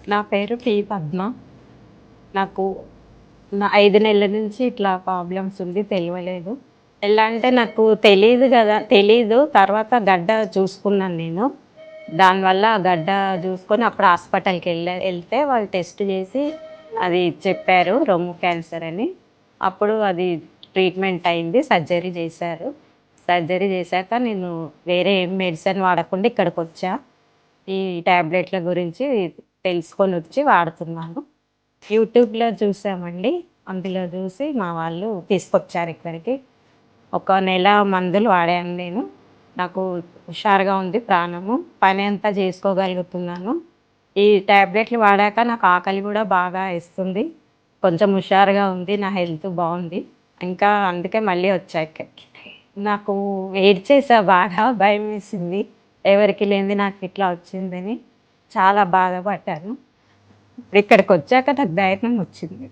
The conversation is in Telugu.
నా పేరు పి. పద్మ. నాకు 5 నెలల నుంచి ఇట్లా ప్రాబ్లమ్స్ ఉంది తెలవలేదు. ఎలా అంటే నాకు తెలీదు గదా! తెలీదు. తర్వాత గడ్డ చూసుకున్నాను నేను. దానివల్ల ఆ గడ్డ చూసుకొని అప్పుడు హాస్పిటల్‌కెళ్తే వాళ్ళు టెస్ట్ చేసి అది చెప్పారు రొమ్ము క్యాన్సర్ అని. అప్పుడు అది ట్రీట్మెంట్ అయింది. సర్జరీ చేశారు. సర్జరీ చేశాక నేను వేరే ఏం మెడిసిన్ వాడకుండా ఇక్కడికొచ్చా. ఈ టాబ్లెట్ల గురించి తెలుసుకొనొచ్చి వాడుతున్నాను. యూట్యూబ్‌లో చూసామండి. అందులో చూసి మా వాళ్ళు తీసుకొచ్చారు ఇక్కడికి. ఒక నెల మందులు వాడాను నేను. నాకు హుషారుగా ఉంది ప్రాణము. పని అంతా చేసుకోగలుగుతున్నాను. ఈ టాబ్లెట్లు వాడాక నాకు ఆకలి కూడా బాగా ఏస్తుంది. కొంచెం హుషారుగా ఉంది. నా హెల్త్ బావుంది. ఇంకా అందుకే మళ్ళీ వచ్చా ఇక్కడికి. నాకు ఏడ్చేసా బాగా భయమేసింది. ఎవరికీ లేనిది నాకు ఇట్లా వచ్చిందని. చాలా బాధపడ్డాను. ఇక్కడికొచ్చాక నాకు ధైర్యం వచ్చింది.